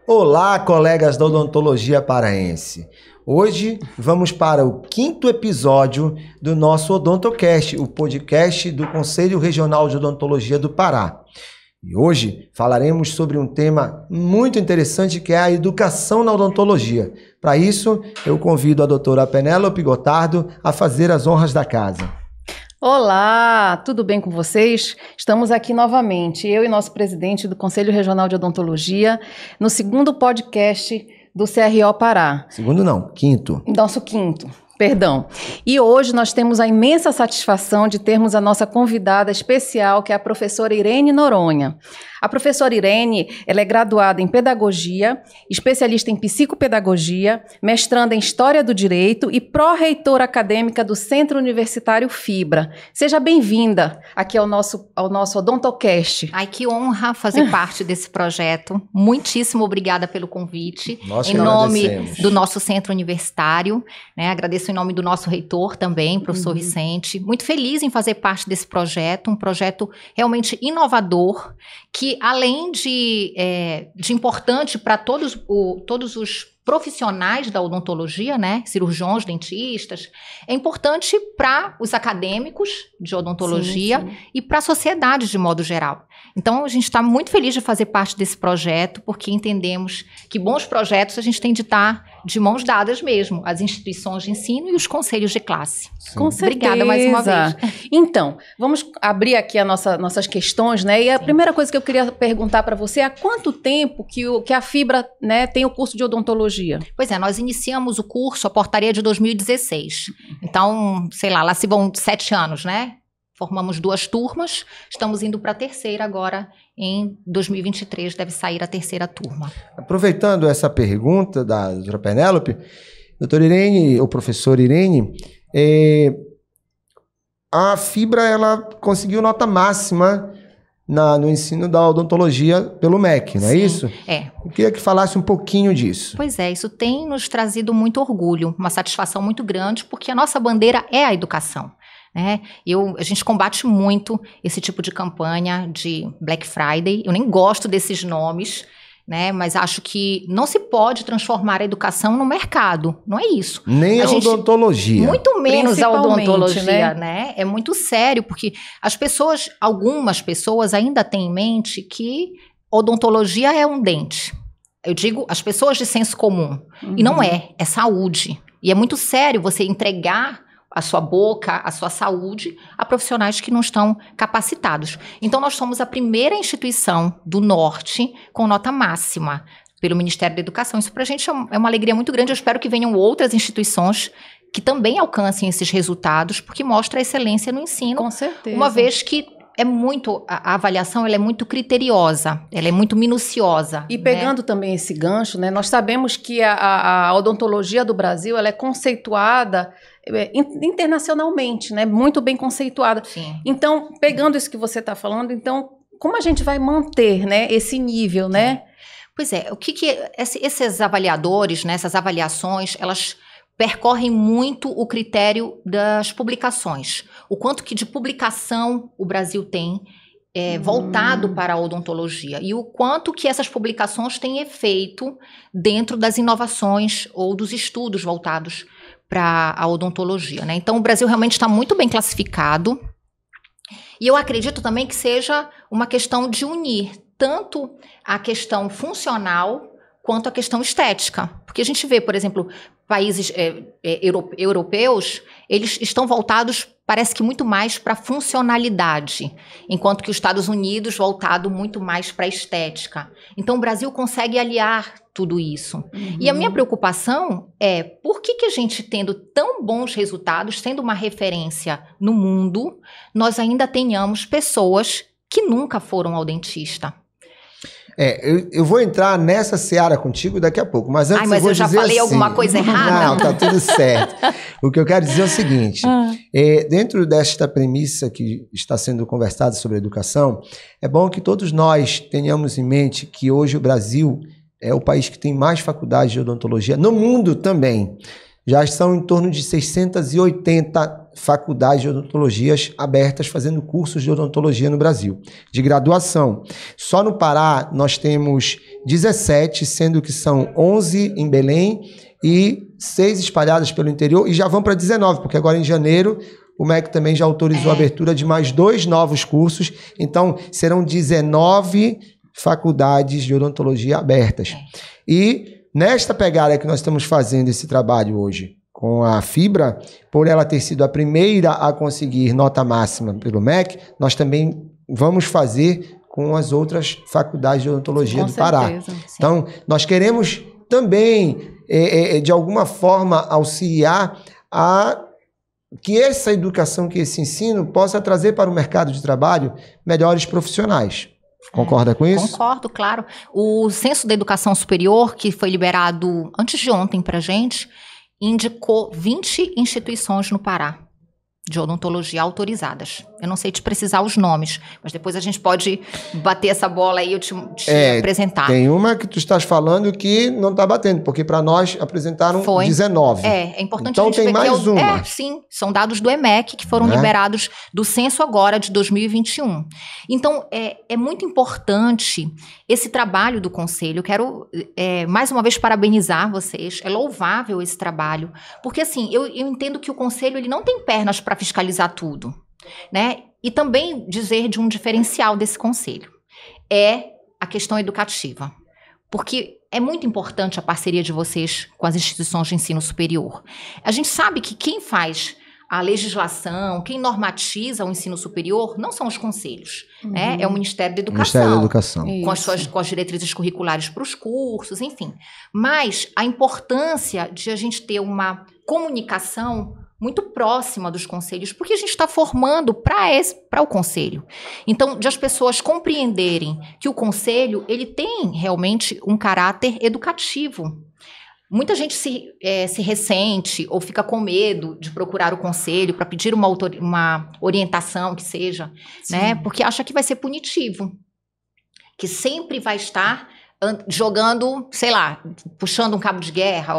Olá, colegas da odontologia paraense. Hoje vamos para o 5º episódio do nosso Odontocast, o podcast do Conselho Regional de Odontologia do Pará. E hoje falaremos sobre um tema muito interessante que é a educação na odontologia. Para isso, eu convido a doutora Penélope Gotardo a fazer as honras da casa. Olá, tudo bem com vocês? Estamos aqui novamente, eu e nosso presidente do Conselho Regional de Odontologia, no 2º podcast do CRO Pará. 2º não, 5º. Nosso 5º, perdão. E hoje nós temos a imensa satisfação de termos a nossa convidada especial, que é a professora Irene Noronha. A professora Irene, ela é graduada em Pedagogia, especialista em Psicopedagogia, mestranda em História do Direito e pró-reitora acadêmica do Centro Universitário Fibra. Seja bem-vinda aqui ao nosso Odontocast. Ai, que honra fazer parte desse projeto. Muitíssimo obrigada pelo convite. Nós em nome do nosso Centro Universitário, né? Agradeço em nome do nosso reitor também, professor Vicente. Muito feliz em fazer parte desse projeto, um projeto realmente inovador, que além de importante para todos os profissionais da odontologia, né, cirurgiões, dentistas, é importante para os acadêmicos de odontologia e para a sociedade de modo geral. Então, a gente está muito feliz de fazer parte desse projeto, porque entendemos que bons projetos a gente tem de estar de mãos dadas mesmo, as instituições de ensino e os conselhos de classe. Com certeza. Obrigada mais uma vez. Então, vamos abrir aqui nossas questões, né? E a primeira coisa que eu queria perguntar para você é há quanto tempo que a Fibra, né, tem o curso de odontologia? Pois é, nós iniciamos o curso, a portaria de 2016. Então, sei lá se vão 7 anos, né? Formamos 2 turmas, estamos indo para a terceira agora, em 2023 deve sair a terceira turma. Aproveitando essa pergunta da doutora Penélope, doutora Irene, ou professora Irene, a Fibra ela conseguiu nota máxima no ensino da odontologia pelo MEC, não é isso? É. Eu queria que falasse um pouquinho disso. Pois é, isso tem nos trazido muito orgulho, uma satisfação muito grande, porque a nossa bandeira é a educação. A gente combate muito esse tipo de campanha de Black Friday. Eu nem gosto desses nomes, né? Mas acho que não se pode transformar a educação no mercado. Não é isso. Nem a odontologia. Muito menos a odontologia, né? É muito sério, porque algumas pessoas ainda têm em mente que odontologia é um dente. Eu digo as pessoas de senso comum. E não é saúde. E é muito sério você entregar a sua boca, a sua saúde, a profissionais que não estão capacitados. Então, nós somos a primeira instituição do Norte com nota máxima pelo Ministério da Educação. Isso para a gente é uma alegria muito grande. Eu espero que venham outras instituições que também alcancem esses resultados, porque mostra a excelência no ensino. Com certeza. Uma vez que a avaliação ela é muito criteriosa, ela é muito minuciosa. E pegando também esse gancho, né, nós sabemos que a odontologia do Brasil ela é conceituada internacionalmente, né, muito bem conceituada. Sim. Então, pegando isso que você está falando, então, como a gente vai manter, né, esse nível, né? Pois é, esses avaliadores, né, essas avaliações, elas percorrem muito o critério das publicações. O quanto que de publicação o Brasil tem voltado para a odontologia e o quanto que essas publicações têm efeito dentro das inovações ou dos estudos voltados para a odontologia, né? Então, o Brasil realmente está muito bem classificado e eu acredito também que seja uma questão de unir tanto a questão funcional quanto a questão estética. Porque a gente vê, por exemplo, países europeus, eles estão voltados, parece que muito mais para a funcionalidade, enquanto que os Estados Unidos voltado muito mais para a estética. Então, o Brasil consegue aliar tudo isso. E a minha preocupação é por que a gente, tendo tão bons resultados, sendo uma referência no mundo, nós ainda tenhamos pessoas que nunca foram ao dentista. Eu vou entrar nessa seara contigo daqui a pouco, mas antes eu já falei alguma coisa errada? Não, tá tudo certo. O que eu quero dizer é o seguinte, dentro desta premissa que está sendo conversada sobre educação, é bom que todos nós tenhamos em mente que hoje o Brasil é o país que tem mais faculdades de odontologia, no mundo também. Já são em torno de 680 faculdades de odontologias abertas fazendo cursos de odontologia no Brasil, de graduação. Só no Pará nós temos 17, sendo que são 11 em Belém e 6 espalhadas pelo interior, e já vão para 19, porque agora em janeiro o MEC também já autorizou a abertura de mais 2 novos cursos, então serão 19 faculdades de odontologia abertas. E nesta pegada que nós estamos fazendo esse trabalho hoje com a Fibra, por ela ter sido a primeira a conseguir nota máxima pelo MEC, nós também vamos fazer com as outras faculdades de odontologia do Pará. Então, nós queremos também, de alguma forma, auxiliar a que essa educação, que esse ensino possa trazer para o mercado de trabalho melhores profissionais. Concorda com isso? Concordo, claro. O Censo da Educação Superior, que foi liberado antes de ontem para a gente, indicou 20 instituições no Pará de odontologia autorizadas. Eu não sei te precisar os nomes, mas depois a gente pode bater essa bola aí e eu te apresentar. Tem uma que tu estás falando que não está batendo, porque para nós apresentaram 19. É importante então a gente tem ver mais que uma. Sim, são dados do EMEC que foram liberados do censo agora de 2021. Então, é muito importante esse trabalho do Conselho. Eu quero, mais uma vez, parabenizar vocês. É louvável esse trabalho, porque assim, eu entendo que o Conselho ele não tem pernas para fiscalizar tudo, né? E também dizer de um diferencial desse Conselho é a questão educativa, porque é muito importante a parceria de vocês com as instituições de ensino superior. A gente sabe que quem faz a legislação, quem normatiza o ensino superior, não são os conselhos, né? É o Ministério da Educação. Ministério da Educação. Com as diretrizes curriculares para os cursos, enfim. Mas a importância de a gente ter uma comunicação muito próxima dos conselhos, porque a gente está formando para o conselho. Então, de as pessoas compreenderem que o conselho ele tem realmente um caráter educativo. Muita gente se ressente ou fica com medo de procurar o conselho para pedir uma orientação que seja, né? Porque acha que vai ser punitivo, que sempre vai estar jogando, sei lá, puxando um cabo de guerra,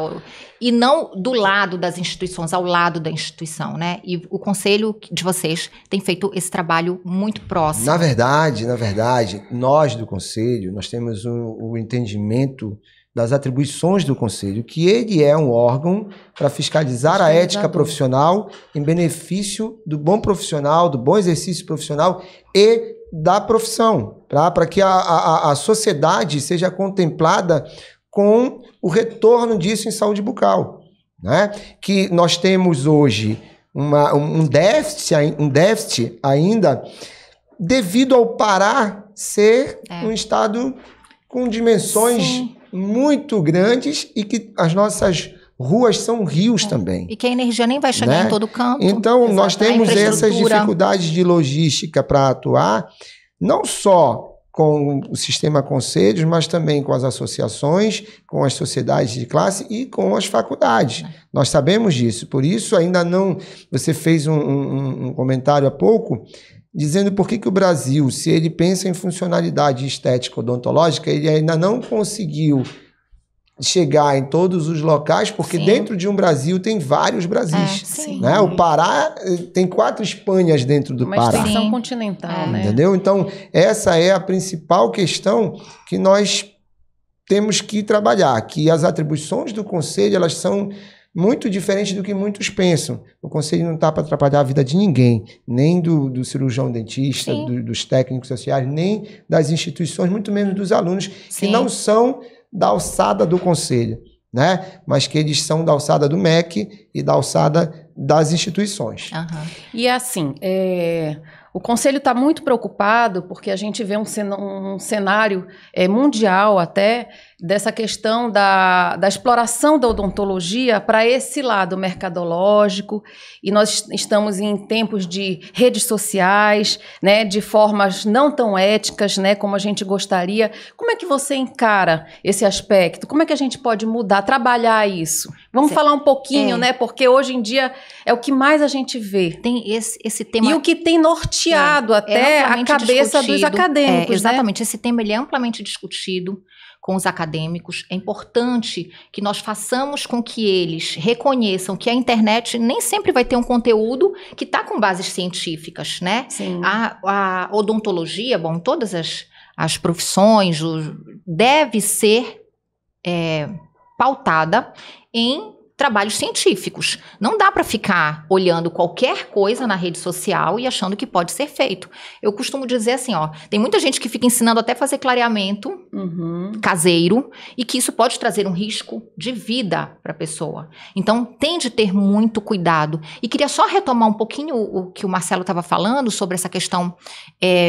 e não do lado das instituições, ao lado da instituição, né? E o conselho de vocês tem feito esse trabalho muito próximo. Na verdade, nós do conselho, nós temos o entendimento das atribuições do conselho, que ele é um órgão para fiscalizar a ética profissional em benefício do bom profissional, do bom exercício profissional e da profissão, para que a sociedade seja contemplada com o retorno disso em saúde bucal, né? Que nós temos hoje um déficit ainda devido ao Pará ser um estado com dimensões muito grandes e que as nossas ruas são rios também. E que a energia nem vai chegar em todo canto. Então, nós temos essas dificuldades de logística para atuar, não só com o sistema conselhos, mas também com as associações, com as sociedades de classe e com as faculdades. Nós sabemos disso. Por isso, ainda não... Você fez um comentário há pouco dizendo por que o Brasil, se ele pensa em funcionalidade estética odontológica, ele ainda não conseguiu chegar em todos os locais, porque dentro de um Brasil tem vários Brasis. Né? O Pará tem 4 Espanhas dentro do Pará. Uma extensão continental, né? Entendeu? Então, essa é a principal questão que nós temos que trabalhar, que as atribuições do Conselho, elas são muito diferentes do que muitos pensam. O Conselho não está para atrapalhar a vida de ninguém, nem do cirurgião dentista, dos técnicos sociais, nem das instituições, muito menos dos alunos, que não são da alçada do Conselho, né? Mas que eles são da alçada do MEC e da alçada das instituições. E assim, o Conselho está muito preocupado porque a gente vê um cenário mundial até dessa questão da exploração da odontologia para esse lado mercadológico, e nós estamos em tempos de redes sociais, né, de formas não tão éticas, né, como a gente gostaria. Como é que você encara esse aspecto? Como é que a gente pode mudar, trabalhar isso? Vamos falar um pouquinho, né, porque hoje em dia é o que mais a gente vê. Tem esse tema... E o que tem norteado até a cabeça dos acadêmicos. Exatamente, esse tema ele é amplamente discutido. com os acadêmicos, é importante que nós façamos com que eles reconheçam que a internet nem sempre vai ter um conteúdo que está com bases científicas, né? Sim. A odontologia, bom, todas as profissões, deve ser pautada em trabalhos científicos. Não dá para ficar olhando qualquer coisa na rede social e achando que pode ser feito. Eu costumo dizer assim, ó, tem muita gente que fica ensinando até fazer clareamento caseiro e que isso pode trazer um risco de vida para a pessoa. Então, tem de ter muito cuidado. E queria só retomar um pouquinho o que o Marcelo estava falando sobre essa questão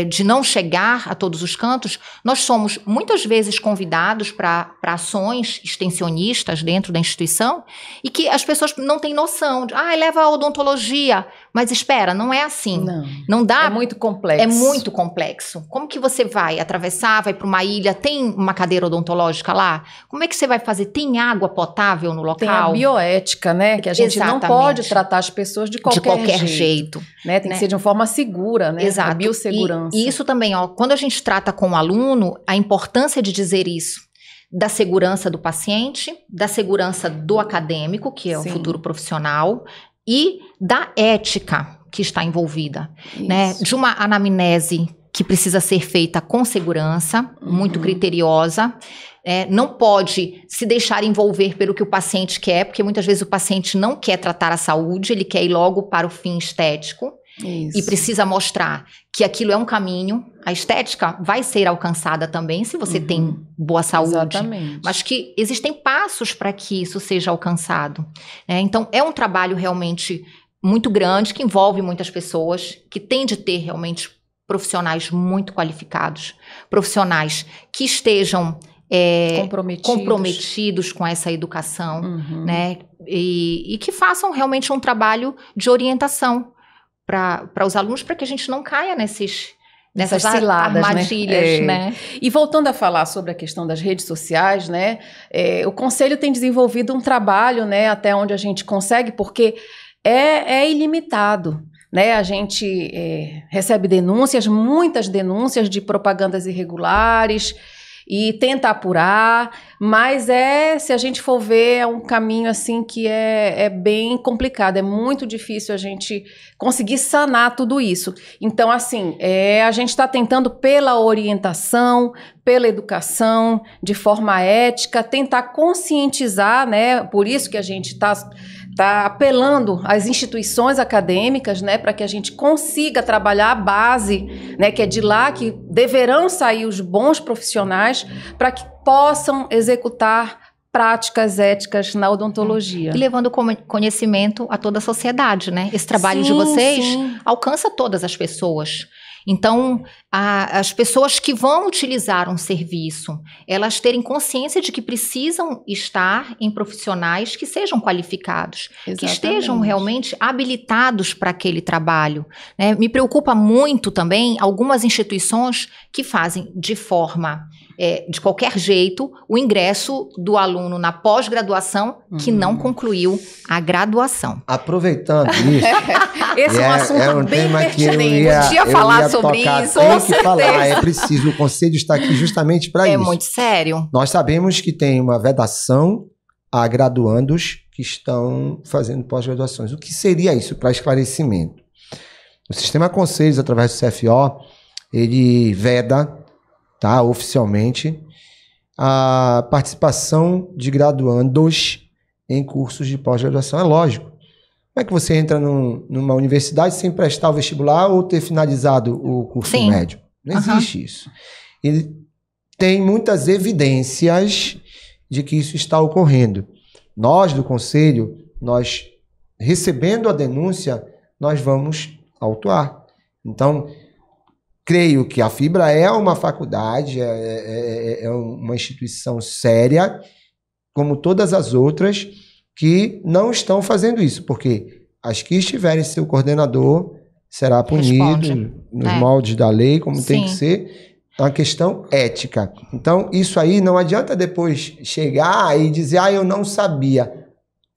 de não chegar a todos os cantos. Nós somos muitas vezes convidados para ações extensionistas dentro da instituição e que as pessoas não têm noção de, leva a odontologia. Mas espera, não é assim. Não dá. É muito complexo. É muito complexo. Como que você vai atravessar, vai para uma ilha, tem uma cadeira odontológica lá? Como é que você vai fazer? Tem água potável no local? Tem a bioética, né? Que a gente não pode tratar as pessoas de qualquer jeito. Né? Tem que ser de uma forma segura, né? Exato. A biossegurança. E isso também, ó, quando a gente trata com o aluno, a importância de dizer isso. Da segurança do paciente, da segurança do acadêmico, que é o futuro profissional, e da ética que está envolvida, né? De uma anamnese que precisa ser feita com segurança, muito criteriosa, não pode se deixar envolver pelo que o paciente quer, porque muitas vezes o paciente não quer tratar a saúde, ele quer ir logo para o fim estético. Isso. E precisa mostrar que aquilo é um caminho. A estética vai ser alcançada também se você tem boa saúde. Exatamente. Mas que existem passos para que isso seja alcançado. Então, é um trabalho realmente muito grande, que envolve muitas pessoas, que tem de ter realmente profissionais muito qualificados, profissionais que estejam comprometidos com essa educação, né? E que façam realmente um trabalho de orientação para os alunos, para que a gente não caia nessas ciladas, armadilhas, né? E voltando a falar sobre a questão das redes sociais, né? O Conselho tem desenvolvido um trabalho, né? Até onde a gente consegue, porque é ilimitado, né? A gente recebe denúncias, muitas denúncias de propagandas irregulares, e tenta apurar, mas se a gente for ver, é um caminho assim que é bem complicado, é muito difícil a gente conseguir sanar tudo isso. Então, assim, a gente está tentando pela orientação, pela educação, de forma ética, tentar conscientizar, né? Por isso que a gente está apelando às instituições acadêmicas, né, para que a gente consiga trabalhar a base, né, que é de lá que deverão sair os bons profissionais para que possam executar práticas éticas na odontologia. E levando conhecimento a toda a sociedade, né? Esse trabalho de vocês alcança todas as pessoas. Então, as pessoas que vão utilizar um serviço, elas terem consciência de que precisam estar em profissionais que sejam qualificados, que estejam realmente habilitados para aquele trabalho, né? Me preocupa muito também algumas instituições que fazem de forma, de qualquer jeito, o ingresso do aluno na pós-graduação que não concluiu a graduação. Aproveitando isso... Esse é um assunto bem pertinente. Podia falar sobre isso. Tem que falar, é preciso. O Conselho está aqui justamente para isso. É muito sério. Nós sabemos que tem uma vedação a graduandos que estão fazendo pós-graduações. O que seria isso, para esclarecimento? O Sistema Conselhos, através do CFO, ele veda, tá, oficialmente, a participação de graduandos em cursos de pós-graduação. É lógico. Como é que você entra numa universidade sem prestar o vestibular ou ter finalizado o curso médio? Não existe isso. E tem muitas evidências de que isso está ocorrendo. Nós, do Conselho, nós recebendo a denúncia, nós vamos autuar. Então, creio que a Fibra é uma faculdade, é uma instituição séria, como todas as outras, que não estão fazendo isso, porque as que estiverem seu coordenador será punido nos moldes da lei, como tem que ser. É uma questão ética. Então, isso aí não adianta depois chegar e dizer, eu não sabia.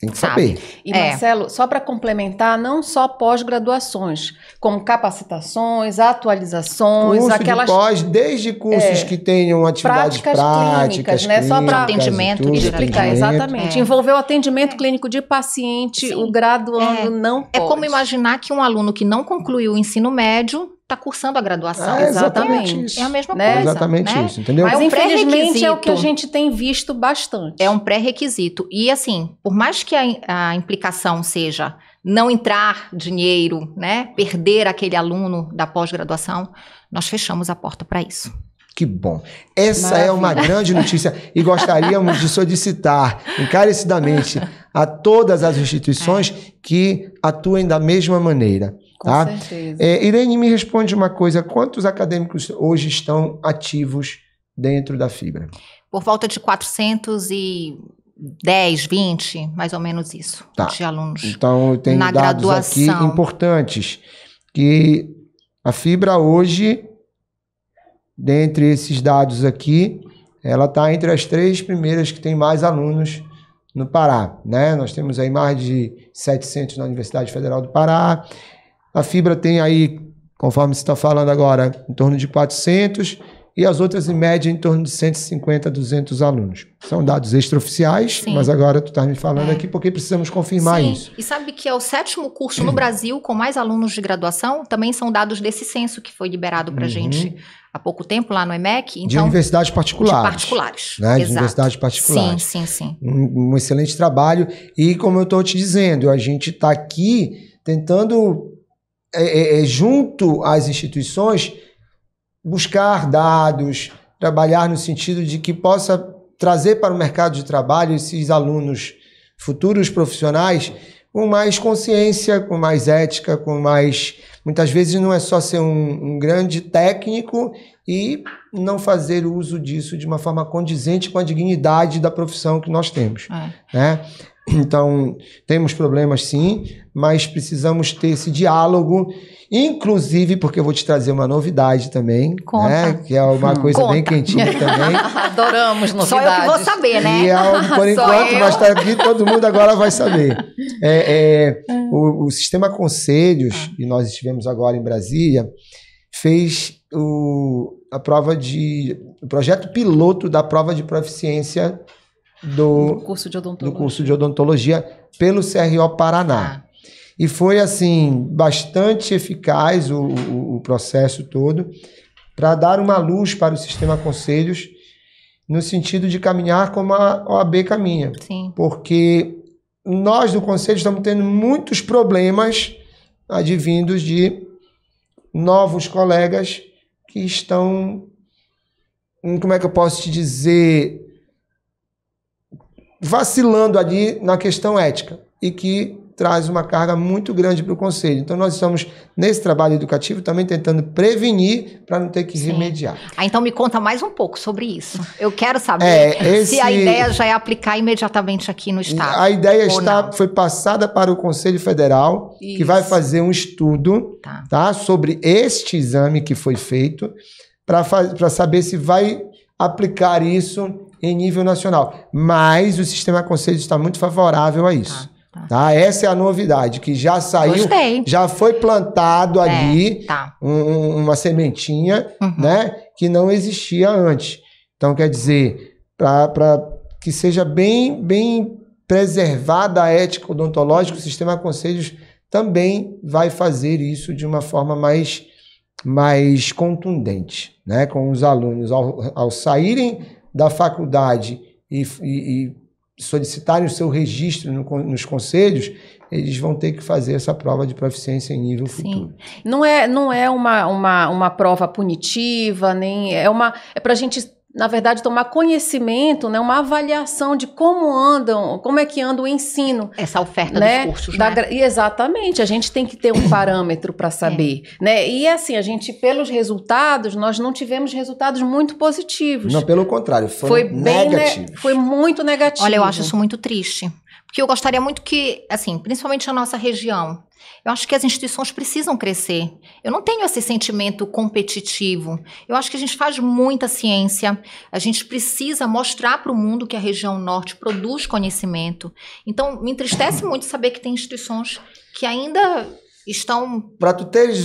Tem que saber. E, Marcelo, só para complementar, não só pós-graduações, como capacitações, atualizações, Curso aquelas... de pós, desde cursos que tenham atividades práticas, né? Só para atendimento, explicar, exatamente. Envolver o atendimento clínico de paciente, Sim. o graduando não pode. É como imaginar que um aluno que não concluiu o ensino médio está cursando a graduação. Exatamente isso. É a mesma Né? coisa. Exatamente né? isso, entendeu? Mas, um infelizmente, é o que a pré-requisito. gente tem visto bastante. É um pré-requisito. E assim, por mais que a implicação seja não entrar dinheiro, né, perder aquele aluno da pós-graduação, nós fechamos a porta para isso. Que bom. Essa Maravilha. é uma grande notícia e gostaríamos de solicitar encarecidamente a todas as instituições que atuem da mesma maneira. Tá? Com certeza. Irene, me responde uma coisa. Quantos acadêmicos hoje estão ativos dentro da Fibra? Por volta de 410, 20, mais ou menos isso, de alunos. Então, eu tenho Na dados aqui graduação. importantes. Que a Fibra hoje, dentre esses dados aqui, ela está entre as 3 primeiras que tem mais alunos no Pará. Né? Nós temos aí mais de 700 na Universidade Federal do Pará. A Fibra tem aí, conforme você está falando agora, em torno de 400 e as outras, em média, em torno de 150 a 200 alunos. São dados extraoficiais, Sim. mas agora tu está me falando aqui porque precisamos confirmar Sim. isso. E sabe que é o 7º curso no Brasil com mais alunos de graduação? Também são dados desse censo que foi liberado para a gente há pouco tempo lá no EMEC. Então, De universidades particulares. De particulares. Né? De Exato. universidades particulares. Sim. Um excelente trabalho. E como eu estou te dizendo, a gente está aqui tentando, junto às instituições, buscar dados, trabalhar no sentido de que possa trazer para o mercado de trabalho esses alunos futuros profissionais com mais consciência, com mais ética, com mais... Muitas vezes não é só ser um grande técnico e não fazer uso disso de uma forma condizente com a dignidade da profissão que nós temos. Né? Então, temos problemas sim, mas precisamos ter esse diálogo, inclusive porque eu vou te trazer uma novidade também, né? Que é uma coisa bem quentinha também. Adoramos novidades. Só eu que vou saber, né? E por enquanto, mas está aqui, todo mundo agora vai saber. O Sistema Conselhos, e nós estivemos agora em Brasília, fez o projeto piloto da prova de proficiência do curso de odontologia pelo CRO Paraná. E foi, assim, bastante eficaz o processo todo para dar uma luz para o Sistema Conselhos no sentido de caminhar como a OAB caminha. Sim. Porque nós do Conselho estamos tendo muitos problemas advindos de novos colegas que estão, como é que eu posso te dizer, vacilando ali na questão ética e que traz uma carga muito grande para o Conselho. Então, nós estamos, nesse trabalho educativo, também tentando prevenir para não ter que remediar. Então, me conta mais um pouco sobre isso. Eu quero saber se a ideia já é aplicar imediatamente aqui no Estado. A ideia foi passada para o Conselho Federal, que vai fazer um estudo sobre este exame que foi feito, para saber se vai aplicar isso em nível nacional. Mas o Sistema Conselho está muito favorável a isso. Essa é a novidade, que já saiu, já foi plantado ali uma sementinha, né, que não existia antes. Então, quer dizer, para que seja bem preservada a ética odontológica, o Sistema Conselhos também vai fazer isso de uma forma mais contundente, né, com os alunos. Ao saírem da faculdade e solicitarem o seu registro nos conselhos, eles vão ter que fazer essa prova de proficiência em nível futuro. Não é uma prova punitiva, nem é para a gente, na verdade, tomar conhecimento, né, uma avaliação de como é que anda o ensino. Essa oferta né, dos cursos, né? Exatamente, a gente tem que ter um parâmetro para saber. Né? E assim, a gente, pelos resultados, nós não tivemos resultados muito positivos. Não, pelo contrário, foi negativo. Foi muito negativo. Olha, eu acho isso muito triste. Porque eu gostaria muito que, assim, principalmente na nossa região, Eu acho que as instituições precisam crescer. Eu não tenho esse sentimento competitivo. Eu acho que a gente faz muita ciência. A gente precisa mostrar para o mundo que a região norte produz conhecimento. Então, me entristece muito saber que tem instituições que ainda estão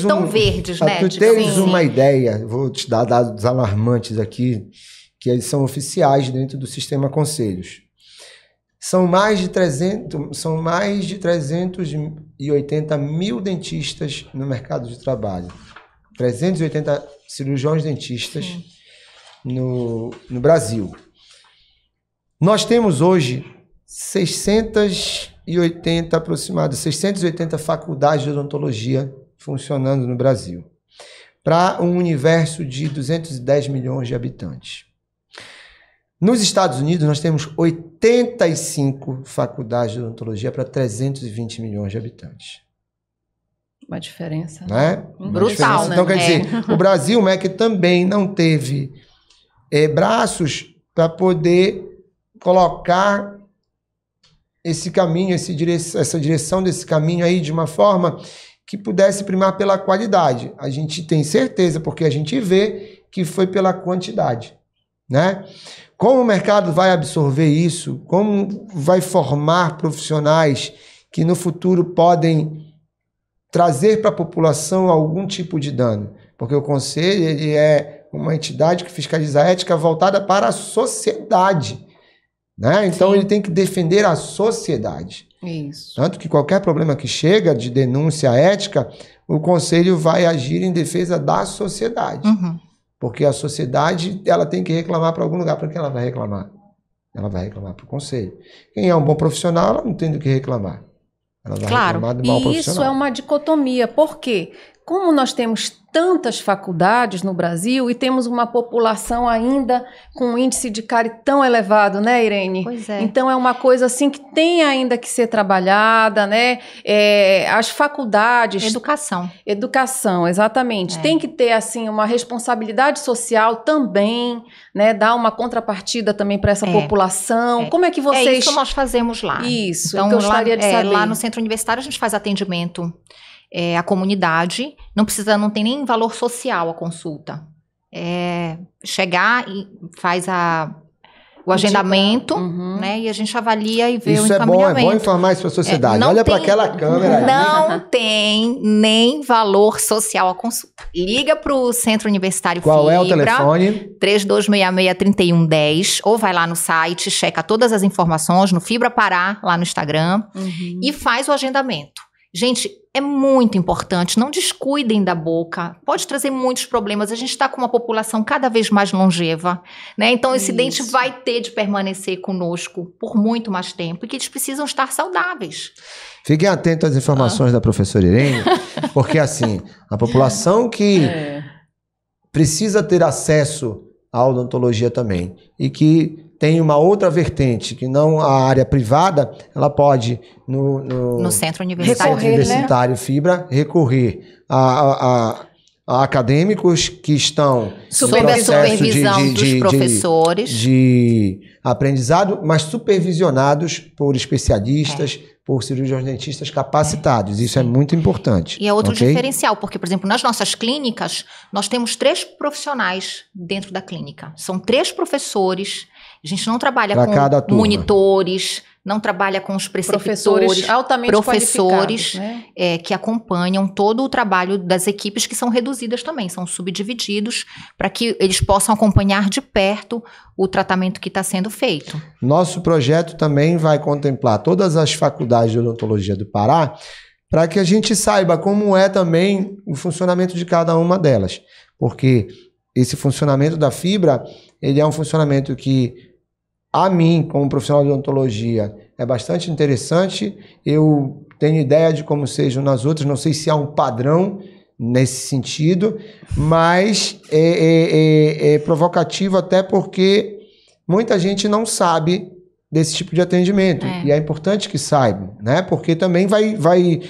tão verdes, né? Para tu teres uma ideia, vou te dar dados alarmantes aqui, que eles são oficiais dentro do sistema Conselhos. São mais de 380 mil dentistas no mercado de trabalho. 380 cirurgiões dentistas no Brasil. Nós temos hoje 680 faculdades de odontologia funcionando no Brasil, para um universo de 210 milhões de habitantes. Nos Estados Unidos, nós temos 85 faculdades de odontologia para 320 milhões de habitantes. Uma diferença. Né? Brutal, né? Então, quer dizer, o Brasil, MEC, também não teve braços para poder colocar esse caminho, essa direção desse caminho aí de uma forma que pudesse primar pela qualidade. A gente tem certeza, porque a gente vê que foi pela quantidade, né? Como o mercado vai absorver isso? Como vai formar profissionais que no futuro podem trazer para a população algum tipo de dano? Porque o Conselho ele é uma entidade que fiscaliza a ética voltada para a sociedade, né? Então ele tem que defender a sociedade. Isso. Tanto que qualquer problema que chega de denúncia ética, o Conselho vai agir em defesa da sociedade. Porque a sociedade ela tem que reclamar para algum lugar. Para quem ela vai reclamar? Ela vai reclamar para o Conselho. Quem é um bom profissional, ela não tem do que reclamar. Ela vai reclamar do mau profissional. Isso é uma dicotomia. Por quê? Como nós temos tantas faculdades no Brasil e temos uma população ainda com um índice de cárie tão elevado, né, Irene? Pois é. Então é uma coisa assim que tem ainda que ser trabalhada, né? As faculdades... Educação, exatamente. Tem que ter, assim, uma responsabilidade social também, né? Dar uma contrapartida também para essa população. Como é que vocês... É isso que nós fazemos lá. Isso, então, que eu gostaria de saber. Lá no Centro Universitário a gente faz atendimento à comunidade, não tem nem valor social a consulta. Chegar e faz o agendamento, né? E a gente avalia e vê o encaminhamento. É bom informar isso para a sociedade. Olha para aquela câmera. Não tem nem valor social a consulta. Liga para o Centro Universitário Fibra. Qual é o telefone? 3266-3110, ou vai lá no site, checa todas as informações no Fibra Pará, lá no Instagram, e faz o agendamento. Gente, é muito importante, não descuidem da boca, pode trazer muitos problemas, a gente está com uma população cada vez mais longeva, né? Então esse dente vai ter de permanecer conosco por muito mais tempo e que eles precisam estar saudáveis. Fiquem atentos às informações da professora Irene, porque assim, a população que precisa ter acesso à odontologia também e que tem uma outra vertente, que não a área privada, ela pode, no Centro Universitário, Fibra, recorrer a acadêmicos que estão sob a supervisão dos professores de aprendizado, mas supervisionados por especialistas, por cirurgiões dentistas capacitados. Isso é muito importante. E é outro diferencial, porque, por exemplo, nas nossas clínicas, nós temos 3 profissionais dentro da clínica. São 3 professores. A gente não trabalha com monitores, não trabalha com os preceptores, altamente professores, né? Que acompanham todo o trabalho das equipes, que são reduzidas também, são subdivididos, para que eles possam acompanhar de perto o tratamento que está sendo feito. Nosso projeto também vai contemplar todas as faculdades de odontologia do Pará, para que a gente saiba como é também o funcionamento de cada uma delas. Porque esse funcionamento da Fibra, ele é um funcionamento que, a mim, como profissional de odontologia, é bastante interessante. Eu tenho ideia de como sejam nas outras, não sei se há um padrão nesse sentido, mas é provocativo até porque muita gente não sabe desse tipo de atendimento. E é importante que saibam, né? Porque também vai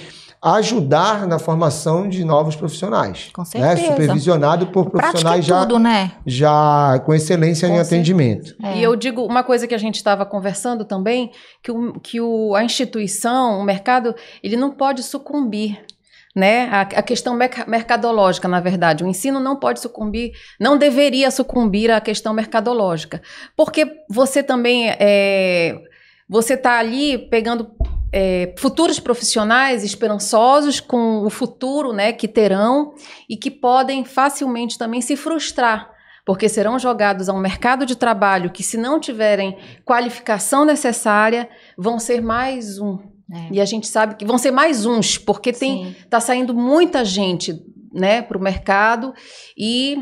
ajudar na formação de novos profissionais. Com certeza. Né? Supervisionado por profissionais tudo, né? já com excelência em atendimento. E eu digo uma coisa que a gente estava conversando também, que a instituição, o mercado, ele não pode sucumbir, né? A questão mercadológica, na verdade. O ensino não pode sucumbir, não deveria sucumbir à questão mercadológica. Porque você também, você está ali pegando futuros profissionais esperançosos com o futuro, né, que terão e que podem facilmente também se frustrar, porque serão jogados a um mercado de trabalho que, se não tiverem qualificação necessária, vão ser mais um. E a gente sabe que vão ser mais uns, porque está saindo muita gente, né, para o mercado e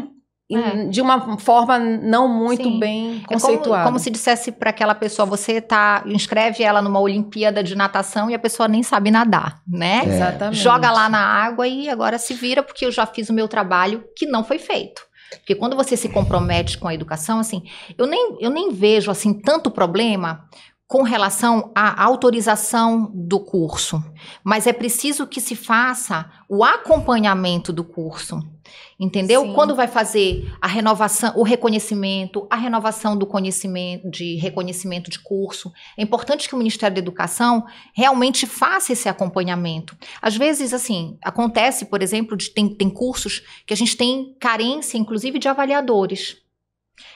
de uma forma não muito bem conceituada. Como se dissesse para aquela pessoa, você inscreve ela numa Olimpíada de natação e a pessoa nem sabe nadar, né? Exatamente. Joga lá na água e agora se vira porque eu já fiz o meu trabalho que não foi feito. Porque quando você se compromete com a educação, assim, eu nem vejo assim tanto problema com relação à autorização do curso, mas é preciso que se faça o acompanhamento do curso, entendeu? Sim. Quando vai fazer a renovação, o reconhecimento, a renovação do conhecimento, de reconhecimento de curso, é importante que o Ministério da Educação realmente faça esse acompanhamento. Às vezes, assim, acontece, por exemplo, tem cursos que a gente tem carência, inclusive, de avaliadores.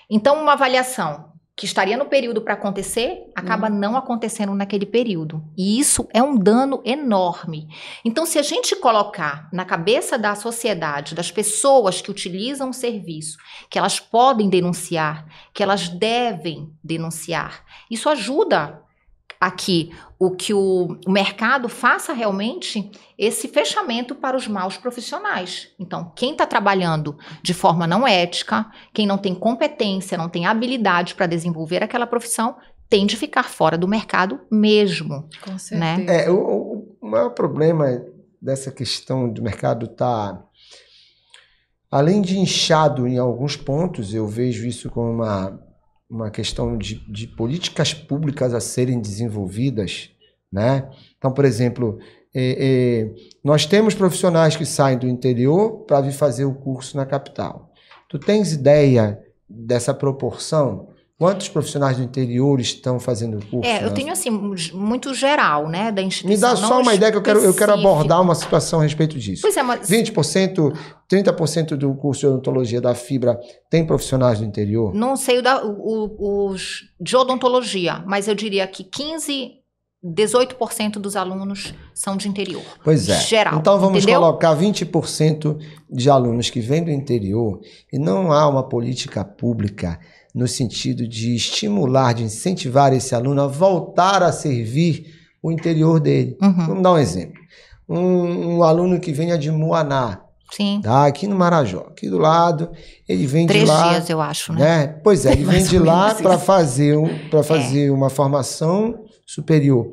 Então, uma avaliação que estaria no período para acontecer, acaba não acontecendo naquele período. E isso é um dano enorme. Então, se a gente colocar na cabeça da sociedade, das pessoas que utilizam o serviço, que elas podem denunciar, que elas devem denunciar, isso ajuda a que o mercado faça realmente esse fechamento para os maus profissionais. Então, quem está trabalhando de forma não ética, quem não tem competência, não tem habilidade para desenvolver aquela profissão, tem de ficar fora do mercado mesmo. Com certeza. Né? O maior problema dessa questão do mercado está, além de inchado em alguns pontos, eu vejo isso como uma questão de políticas públicas a serem desenvolvidas, né? Então, por exemplo, nós temos profissionais que saem do interior para vir fazer o curso na capital. Tu tens ideia dessa proporção? Quantos profissionais do interior estão fazendo o curso? Eu tenho assim, muito geral, né, da instituição. Me dá só uma ideia que eu quero abordar uma situação a respeito disso. Pois é, mas 20%, 30% do curso de odontologia da Fibra tem profissionais do interior? Não sei os de odontologia, mas eu diria que 18% dos alunos são de interior. Pois é. Geral. Então vamos entendeu? colocar 20% de alunos que vêm do interior e não há uma política pública no sentido de estimular, de incentivar esse aluno a voltar a servir o interior dele. Vamos dar um exemplo. Um aluno que venha de Muaná, sim, tá? Aqui no Marajó, aqui do lado, ele vem 3 de lá... 3 dias, eu acho, né? Pois é, ele vem de lá para fazer É. uma formação superior.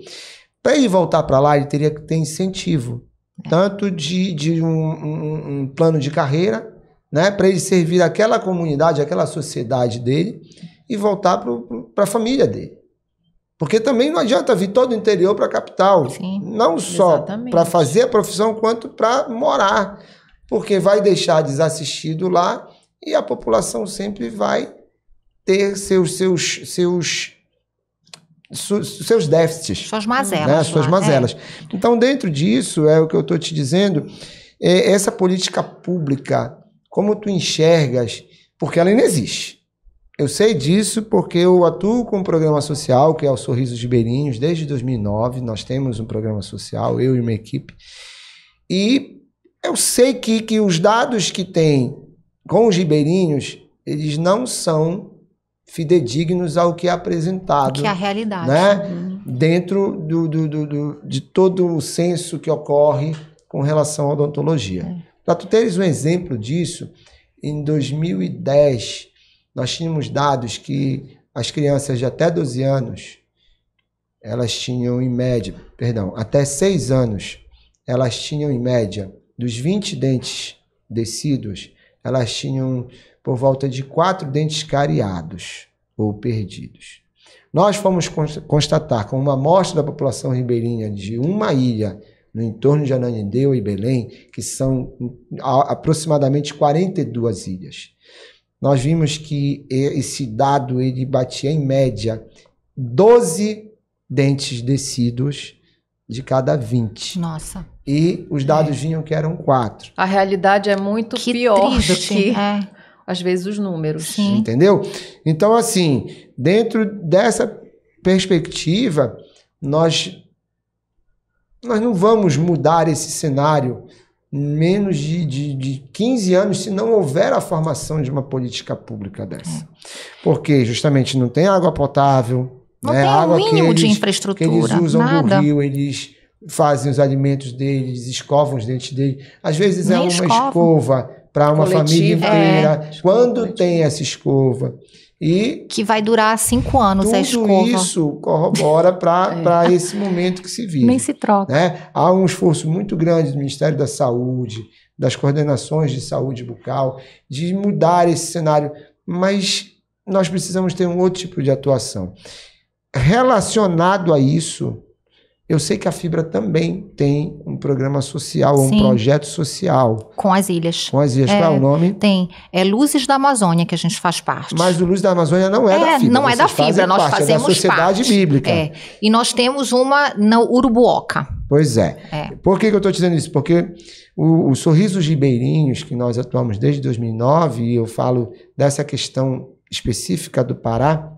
Para ele voltar para lá, ele teria que ter incentivo, tanto de um plano de carreira, né, para ele servir aquela comunidade, aquela sociedade dele e voltar para a família dele. Porque também não adianta vir todo o interior para a capital, Sim, não só para fazer a profissão, quanto para morar, porque vai deixar desassistido lá e a população sempre vai ter seus déficits. Suas mazelas. Né? Suas mazelas. Então, dentro disso, é o que eu estou te dizendo, essa política pública, como tu enxergas, porque ela ainda existe. Eu sei disso porque eu atuo com um programa social, que é o Sorrisos Ribeirinhos, desde 2009. Nós temos um programa social, eu e uma equipe. E eu sei que os dados que tem com os ribeirinhos, eles não são fidedignos ao que é apresentado. Que é a realidade. Né? Dentro de todo o censo que ocorre com relação à odontologia. Para tu teres um exemplo disso, em 2010, nós tínhamos dados que as crianças de até 12 anos, elas tinham em média, até 6 anos, elas tinham em média, dos 20 dentes descidos, elas tinham por volta de 4 dentes cariados ou perdidos. Nós fomos constatar com uma amostra da população ribeirinha de uma ilha no entorno de Ananindeua e Belém, que são aproximadamente 42 ilhas. Nós vimos que esse dado ele batia em média 12 dentes descidos de cada 20. Nossa. E os dados vinham que eram 4. A realidade é muito pior do que, às vezes, os números. Sim. Entendeu? Então, assim, dentro dessa perspectiva, nós não vamos mudar esse cenário em menos de 15 anos se não houver a formação de uma política pública dessa. Porque justamente não tem água potável, não né? tem Água mínimo de infraestrutura. Que eles usam nada. do rio, eles fazem os alimentos deles, escovam os dentes deles. Às vezes Nem é uma escova para uma família inteira. Quando tem essa escova. E que vai durar 5 anos a escova. Tudo isso corrobora para esse momento que se vive. Nem se troca. Né? Há um esforço muito grande do Ministério da Saúde, das coordenações de saúde bucal, de mudar esse cenário, mas nós precisamos ter um outro tipo de atuação. Relacionado a isso, eu sei que a Fibra também tem um programa social, um projeto social. Com as ilhas. Com as ilhas. Qual é o nome? Tem. É Luzes da Amazônia, que a gente faz parte. Mas o Luz da Amazônia não é da Fibra. Não é da Fibra, nós fazemos é da Sociedade parte. Bíblica. E nós temos uma no Urubuoca. Pois é. Por que eu estou dizendo isso? Porque o Sorrisos Ribeirinhos, que nós atuamos desde 2009, e eu falo dessa questão específica do Pará,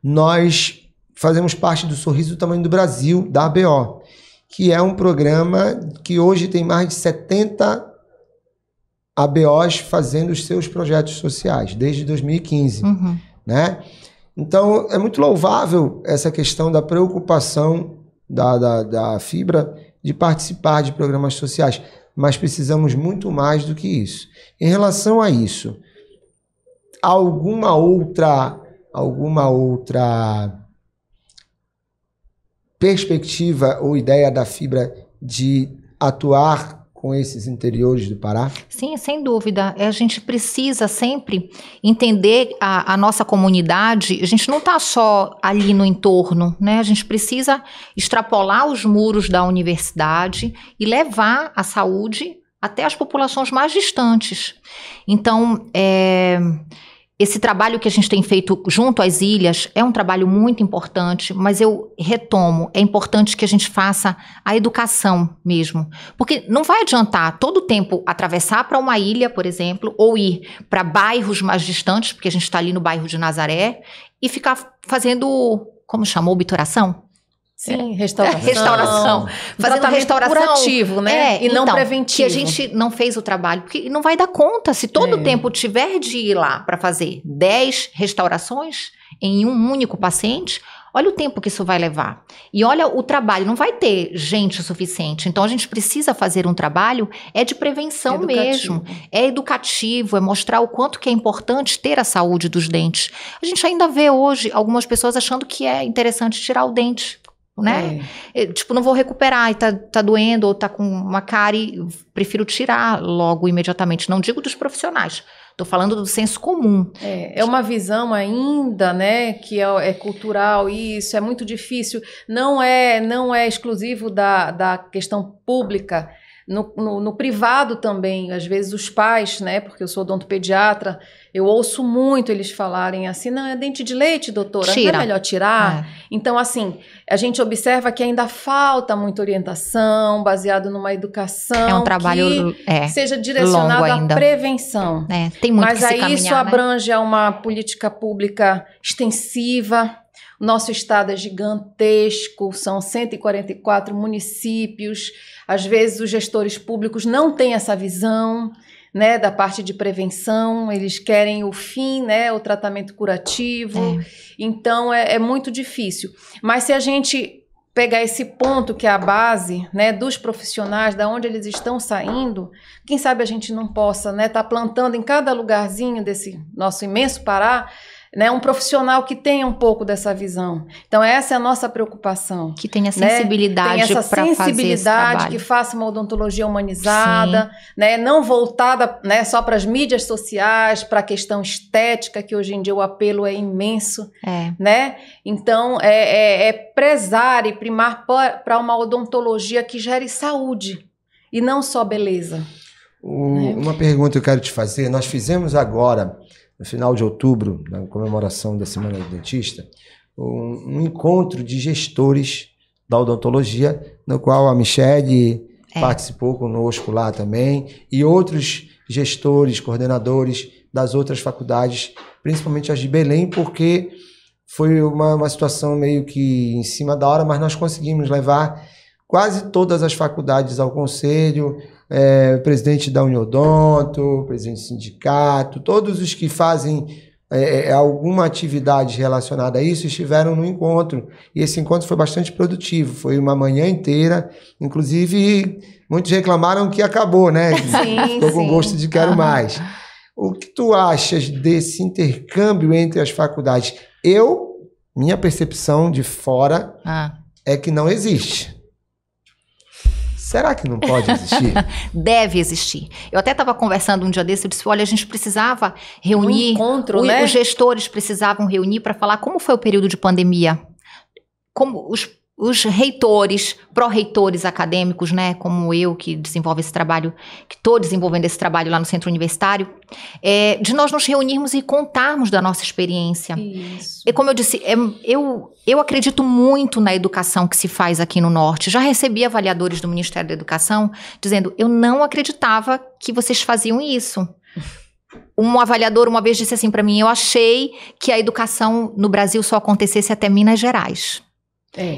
nós fazemos parte do Sorriso do Tamanho do Brasil, da ABO, que é um programa que hoje tem mais de 70 ABOs fazendo os seus projetos sociais, desde 2015. Né? Então, é muito louvável essa questão da preocupação da Fibra de participar de programas sociais, mas precisamos muito mais do que isso. Em relação a isso, alguma outra perspectiva ou ideia da Fibra de atuar com esses interiores do Pará? Sim, sem dúvida. A gente precisa sempre entender a nossa comunidade. A gente não está só ali no entorno, né? A gente precisa extrapolar os muros da universidade e levar a saúde até as populações mais distantes. Então, esse trabalho que a gente tem feito junto às ilhas é um trabalho muito importante, mas eu retomo, é importante que a gente faça a educação mesmo. Porque não vai adiantar todo o tempo atravessar para uma ilha, por exemplo, ou ir para bairros mais distantes, porque a gente está ali no bairro de Nazaré, e ficar fazendo, como chama, obturação? Sim, restauração. Fazendo restauração curativo, né? E não preventivo. Que a gente não fez o trabalho, porque não vai dar conta. Se todo o tempo tiver de ir lá para fazer 10 restaurações em um único paciente, olha o tempo que isso vai levar. E olha o trabalho, não vai ter gente suficiente. Então a gente precisa fazer um trabalho de prevenção mesmo. É educativo, é mostrar o quanto que é importante ter a saúde dos dentes. A gente ainda vê hoje algumas pessoas achando que é interessante tirar o dente. Né? Tipo, não vou recuperar e tá doendo ou tá com uma cárie, prefiro tirar logo, imediatamente. Não digo dos profissionais, tô falando do senso comum. É uma visão ainda, né, que é cultural, isso é muito difícil, não é exclusivo da questão pública. No privado também, às vezes os pais, né, porque eu sou odontopediatra, eu ouço muito eles falarem assim, não, é dente de leite, doutora, não é melhor tirar? Então, assim, a gente observa que ainda falta muita orientação, baseado numa educação é um trabalho que seja direcionado à prevenção. Tem muito Mas que se aí caminhar, isso abrange a uma política pública extensiva. O nosso estado é gigantesco, são 144 municípios. Às vezes os gestores públicos não têm essa visão, né, da parte de prevenção, eles querem o fim, né, o tratamento curativo. Então é muito difícil. Mas se a gente pegar esse ponto que é a base, né, dos profissionais, da onde eles estão saindo, quem sabe a gente não possa, né, tá plantando em cada lugarzinho desse nosso imenso Pará né, um profissional que tenha um pouco dessa visão. Então, essa é a nossa preocupação. Que tenha sensibilidade para fazer esse trabalho. Que faça uma odontologia humanizada, né, não voltada, né, só para as mídias sociais, para a questão estética, que hoje em dia o apelo é imenso. Né? Então, prezar e primar para uma odontologia que gere saúde e não só beleza. Uma pergunta que eu quero te fazer. Nós fizemos agora, no final de outubro, na comemoração da Semana do Dentista, um encontro de gestores da odontologia, no qual a Michele participou conosco lá também, e outros gestores, coordenadores das outras faculdades, principalmente as de Belém, porque foi uma situação meio que em cima da hora, mas nós conseguimos levar quase todas as faculdades ao conselho, presidente da Uniodonto, presidente do sindicato, todos os que fazem alguma atividade relacionada a isso estiveram no encontro. E esse encontro foi bastante produtivo, foi uma manhã inteira, inclusive muitos reclamaram que acabou, né? Ficou com gosto de quero mais. O que tu achas desse intercâmbio entre as faculdades? Minha percepção de fora é que não existe. Será que não pode existir? Deve existir. Eu até estava conversando um dia desse, eu disse, olha, a gente precisava reunir, né? Os gestores precisavam reunir para falar como foi o período de pandemia, como os reitores, pró-reitores acadêmicos, né, como eu, que desenvolve esse trabalho, que estou desenvolvendo esse trabalho lá no Centro Universitário, de nós nos reunirmos e contarmos da nossa experiência. Isso. E como eu disse, eu acredito muito na educação que se faz aqui no Norte. Já recebi avaliadores do Ministério da Educação dizendo, eu não acreditava que vocês faziam isso. Um avaliador uma vez disse assim para mim, eu achei que a educação no Brasil só acontecesse até Minas Gerais.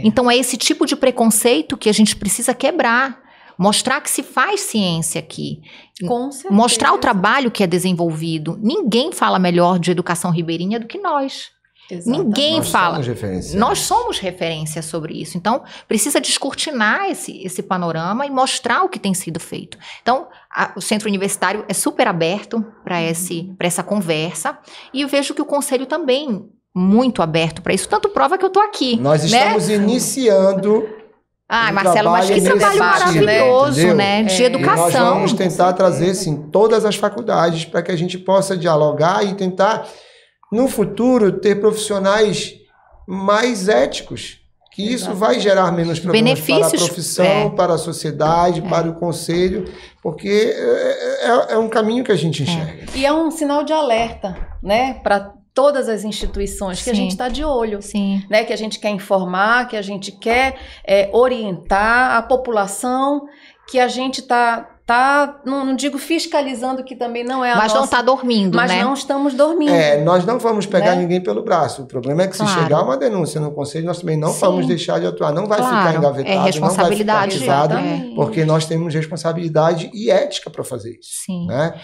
Então é esse tipo de preconceito que a gente precisa quebrar, mostrar que se faz ciência aqui, com certeza. Mostrar o trabalho que é desenvolvido. Ninguém fala melhor de educação ribeirinha do que nós. Exatamente. Ninguém fala. Nós somos referência sobre isso. Então precisa descortinar esse panorama e mostrar o que tem sido feito. Então o Centro Universitário é super aberto para essa conversa e eu vejo que o Conselho também muito aberto para isso, tanto prova que eu tô aqui. Nós estamos iniciando. Marcelo, mas que trabalho maravilhoso, né? De educação. E nós vamos tentar trazer, sim, todas as faculdades para que a gente possa dialogar e tentar, no futuro, ter profissionais mais éticos. Que isso vai gerar menos problemas para a profissão, para a sociedade, para o conselho, porque é um caminho que a gente enxerga. E é um sinal de alerta, né? Para todas as instituições, que a gente está de olho, né? Que a gente quer informar, que a gente quer orientar a população, que a gente não digo fiscalizando, que também não é a nossa... Mas não está dormindo, mas né? não estamos dormindo. Nós não vamos pegar ninguém pelo braço. O problema é que se chegar uma denúncia no conselho, nós também não vamos deixar de atuar. Não vai ficar engavetado, é responsabilidade, não vai ficar ativado, porque nós temos responsabilidade e ética para fazer isso. Sim. Né?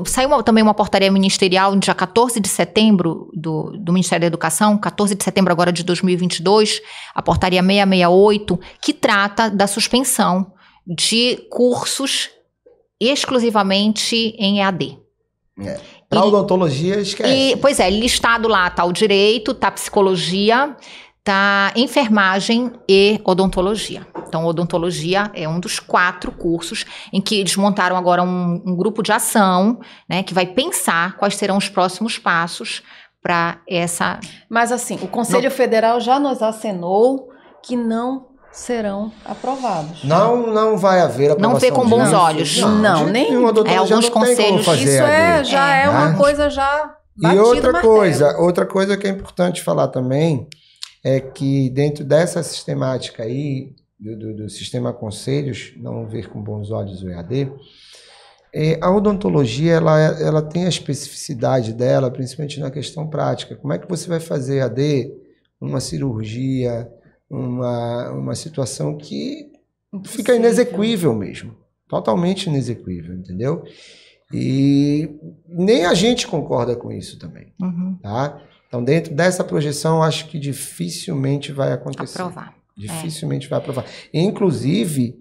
Saiu também uma portaria ministerial no dia 14 de setembro do Ministério da Educação, 14 de setembro agora de 2022, a portaria 668, que trata da suspensão de cursos exclusivamente em EAD. Para odontologia, esquece. Pois é, listado lá está o direito, está a psicologia, está enfermagem e odontologia. Então, odontologia é um dos 4 cursos em que eles montaram agora um grupo de ação, né, que vai pensar quais serão os próximos passos para essa... Mas assim, o Conselho Federal já nos acenou que não serão aprovados. Não vai haver aprovação. Não vê com bons olhos. Não, nem alguns conselhos. Isso já é uma coisa já batida. E outra coisa que é importante falar também é que dentro dessa sistemática aí do sistema conselhos, não ver com bons olhos o EAD, a odontologia ela tem a especificidade dela, principalmente na questão prática. Como é que você vai fazer EAD, uma cirurgia, uma situação que fica inexequível mesmo, totalmente inexequível, entendeu? E nem a gente concorda com isso também, tá? Então, dentro dessa projeção, acho que dificilmente vai acontecer. Aprovar. Dificilmente vai aprovar. Inclusive,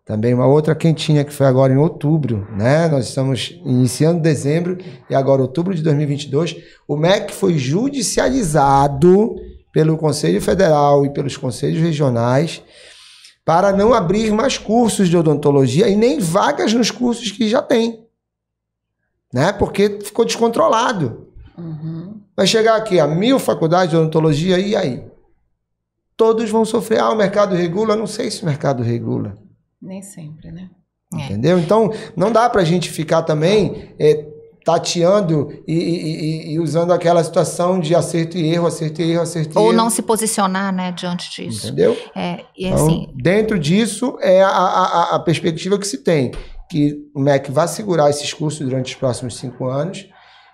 Também uma outra quentinha que foi agora em outubro, né? Nós estamos iniciando dezembro e agora outubro de 2022. O MEC foi judicializado pelo Conselho Federal e pelos conselhos regionais para não abrir mais cursos de odontologia e nem vagas nos cursos que já tem, né? Porque ficou descontrolado. Vai chegar aqui a 1000 faculdades de odontologia e aí? Todos vão sofrer. O mercado regula? Não sei se o mercado regula. Nem sempre, né? Entendeu? Então, não dá pra gente ficar também tateando e usando aquela situação de acerto e erro, acerto e erro, acerto e erro. Ou não se posicionar, né, diante disso. Entendeu? E então, assim... dentro disso, é a perspectiva que se tem, que o MEC vai segurar esses cursos durante os próximos 5 anos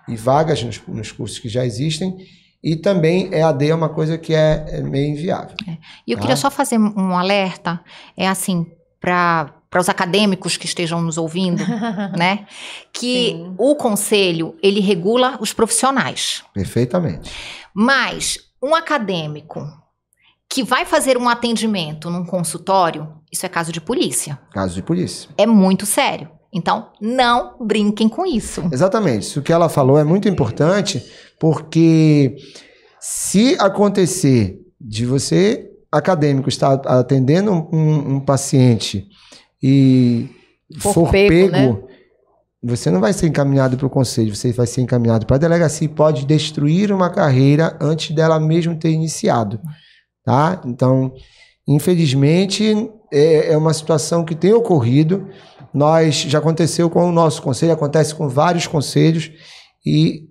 e vagas nos cursos que já existem. E também EAD é uma coisa que é meio inviável. E eu queria só fazer um alerta, assim, para os acadêmicos que estejam nos ouvindo, né? Que Sim. O conselho, ele regula os profissionais. Perfeitamente. Mas um acadêmico que vai fazer um atendimento num consultório, isso é caso de polícia. Caso de polícia. É muito sério. Então, não brinquem com isso. Exatamente. Isso que ela falou é muito importante, porque se acontecer de você, acadêmico, estar atendendo um paciente e for pego, né? Você não vai ser encaminhado para o conselho, você vai ser encaminhado para a delegacia e pode destruir uma carreira antes dela mesmo ter iniciado. Tá? Então, infelizmente, é uma situação que tem ocorrido. Já aconteceu com o nosso conselho, acontece com vários conselhos e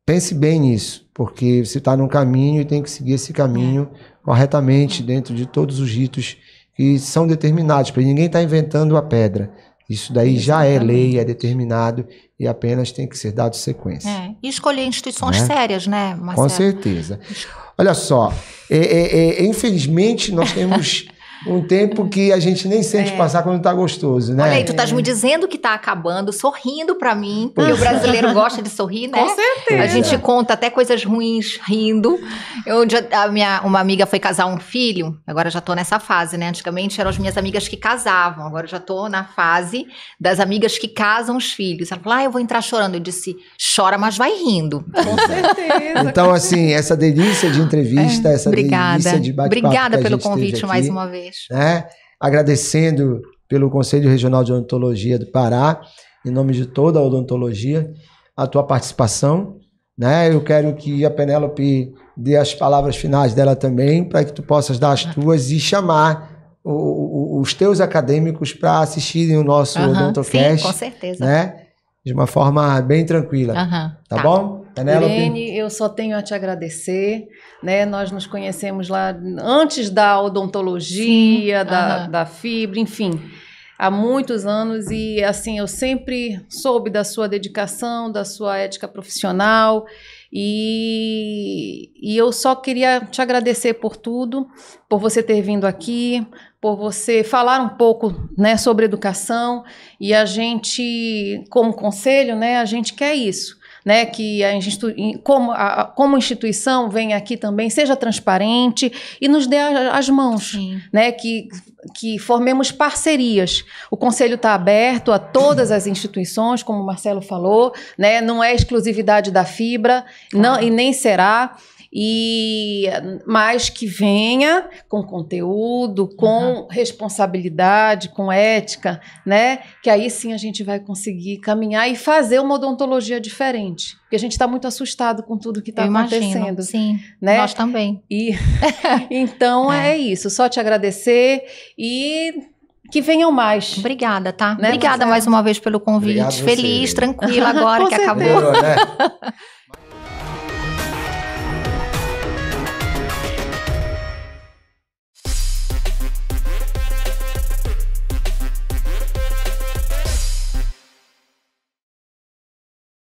pense bem nisso, porque você está num caminho e tem que seguir esse caminho corretamente dentro de todos os ritos que são determinados, para ninguém estar inventando a pedra. Isso daí já é lei, é determinado e apenas tem que ser dado sequência. E escolher instituições sérias, né, Marcelo? Com certeza. Olha só, infelizmente nós temos um tempo que a gente nem sente passar quando tá gostoso, né? Olha aí, tu estás me dizendo que tá acabando, sorrindo pra mim, porque o brasileiro gosta de sorrir, né? Com certeza. A gente conta até coisas ruins rindo. Uma amiga foi casar um filho, agora já tô nessa fase, né? Antigamente eram as minhas amigas que casavam, agora eu já tô na fase das amigas que casam os filhos. Ela falou, eu vou entrar chorando. Eu disse, chora, mas vai rindo. Com certeza. Então, assim, essa delícia de entrevista, essa delícia de bate-papo. Obrigada pelo convite mais uma vez. Né? Agradecendo pelo Conselho Regional de Odontologia do Pará, em nome de toda a odontologia, a tua participação, né? Eu quero que a Penélope dê as palavras finais dela também, para que tu possas dar as tuas e chamar os teus acadêmicos para assistirem o nosso Odontocast. Sim, com certeza. Né? De uma forma bem tranquila. Tá bom? Penélope? Irene, eu só tenho a te agradecer, né? Nós nos conhecemos lá antes da odontologia, da fibra, enfim, há muitos anos e assim, eu sempre soube da sua dedicação, da sua ética profissional e eu só queria te agradecer por tudo, por você ter vindo aqui, por você falar um pouco, né, sobre educação e a gente, como conselho, né, a gente quer isso. Né, que a gente, como instituição venha aqui também, seja transparente e nos dê as mãos, né, que formemos parcerias. O Conselho está aberto a todas as instituições, como o Marcelo falou, né, não é exclusividade da Fibra, não, e nem será. Mas que venha com conteúdo, com responsabilidade, com ética, né? Que aí sim a gente vai conseguir caminhar e fazer uma odontologia diferente. Porque a gente está muito assustado com tudo que está acontecendo. Sim, né? Nós também. Então é isso, só te agradecer e que venham mais. Obrigada, tá? Né, Obrigada mais uma vez pelo convite. Obrigado feliz, você. tranquila agora que acabou. Né?